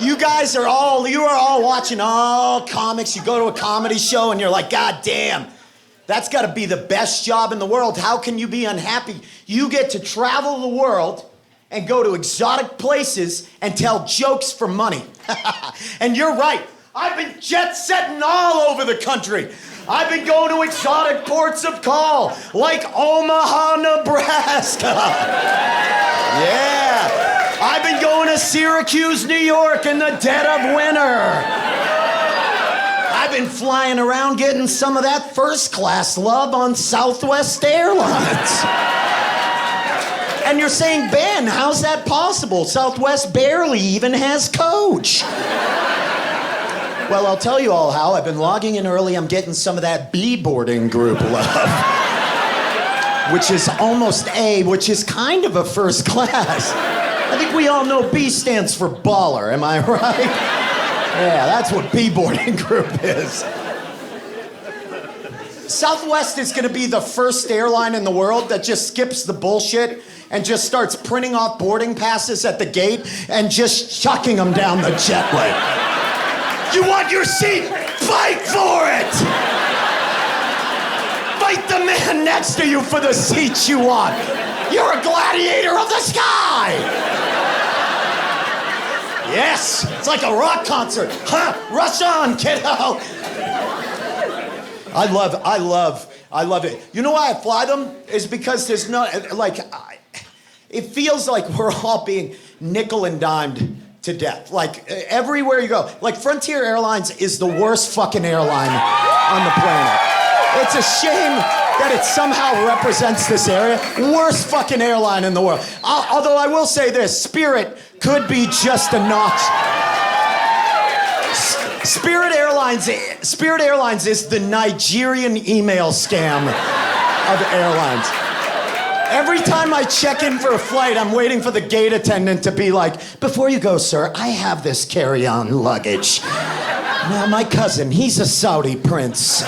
You are all watching all comics. You go to a comedy show and you're like, God damn, that's got to be the best job in the world. How can you be unhappy? You get to travel the world and go to exotic places and tell jokes for money. And you're right. I've been jet-setting all over the country. I've been going to exotic ports of call, like Omaha, Nebraska. Yeah. I've been going to Syracuse, New York in the dead of winter. I've been flying around getting some of that first-class love on Southwest Airlines. And you're saying, Ben, how's that possible? Southwest barely even has coach. Well, I'll tell you all how. I've been logging in early. I'm getting some of that B-boarding group love. Which is almost A, which is kind of a first class. I think we all know B stands for baller, am I right? Yeah, that's what B-boarding group is. Southwest is gonna be the first airline in the world that just skips the bullshit and just starts printing off boarding passes at the gate and just chucking them down the jetway. You want your seat? Fight for it! Fight the man next to you for the seat you want. You're a gladiator of the sky! Yes, it's like a rock concert. Huh? Rush on, kiddo! I love it. You know why I fly them? Is because there's no, it feels like we're all being nickel and dimed to death. Like, everywhere you go. Like, Frontier Airlines is the worst fucking airline on the planet. It's a shame that it somehow represents this area. Worst fucking airline in the world. Although I will say this, Spirit could be just a notch. Spirit Airlines is the Nigerian email scam of airlines. Every time I check in for a flight, I'm waiting for the gate attendant to be like, before you go, sir, I have this carry-on luggage. Now, my cousin, he's a Saudi prince.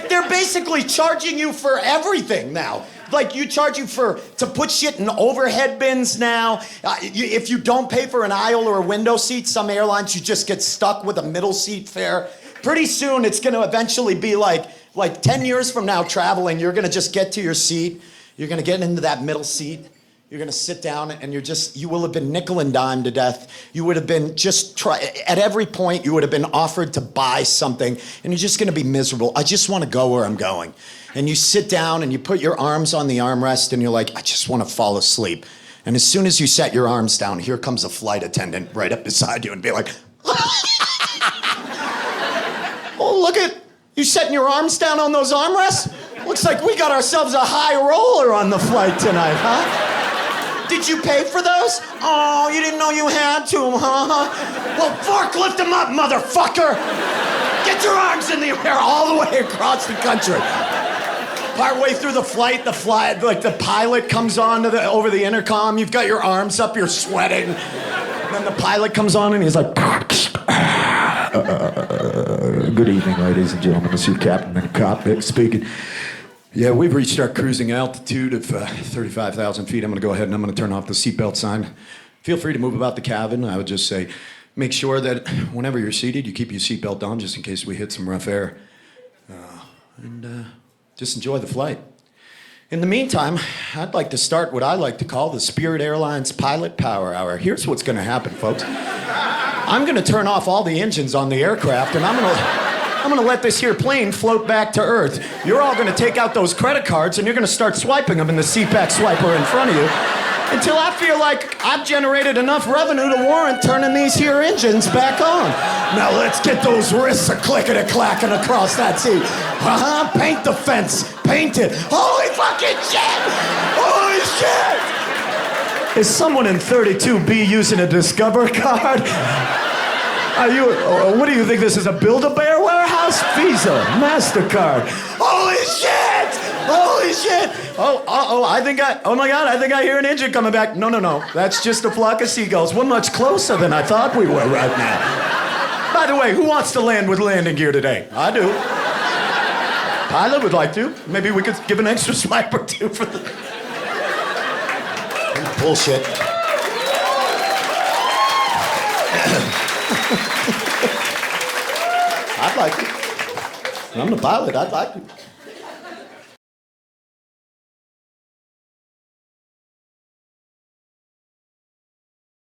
They're basically charging you for everything now. Like, you to put shit in overhead bins now. If you don't pay for an aisle or a window seat, some airlines, you just get stuck with a middle seat fare. Pretty soon, it's gonna eventually be like 10 years from now traveling, you're gonna just get to your seat, you're gonna get into that middle seat, you're gonna sit down, and you will have been nickel and dime to death. You would have been at every point, you would have been offered to buy something, and you're just gonna be miserable. I just wanna go where I'm going. And you sit down and you put your arms on the armrest and you're like, I just wanna fall asleep. And as soon as you set your arms down, here comes a flight attendant right up beside you and be like, oh, look at, you setting your arms down on those armrests? Looks like we got ourselves a high roller on the flight tonight, huh? Did you pay for those? Oh, you didn't know you had to, huh? Well, forklift them up, motherfucker! Get your arms in the air all the way across the country. Partway through the flight, the pilot comes on over the intercom. You've got your arms up, you're sweating. And then the pilot comes on and he's like, good evening, ladies and gentlemen. This is your captain in the cockpit speaking. Yeah, we've reached our cruising altitude of 35,000 feet. I'm gonna go ahead and I'm gonna turn off the seatbelt sign. Feel free to move about the cabin. I would just say, make sure that whenever you're seated, you keep your seatbelt on just in case we hit some rough air. And just enjoy the flight. In the meantime, I'd like to start what I like to call the Spirit Airlines Pilot Power Hour. Here's what's gonna happen, folks. I'm gonna turn off all the engines on the aircraft and I'm gonna let this here plane float back to Earth. You're all gonna take out those credit cards and you're gonna start swiping them in the CPAC swiper in front of you until I feel like I've generated enough revenue to warrant turning these here engines back on. Now let's get those wrists a-clicking-a-clacking across that seat. Paint the fence, paint it. Holy fucking shit! Holy shit! Is someone in 32B using a Discover card? What do you think this is, a Build-A-Bear warehouse? Visa, MasterCard. Holy shit! Holy shit! Oh my God, I think I hear an engine coming back. No, that's just a flock of seagulls. We're much closer than I thought we were right now. By the way, who wants to land with landing gear today? I do. Pilot would like to. Maybe we could give an extra swipe or two for the... Bullshit. I'd like to. I'm the pilot. I'd like to.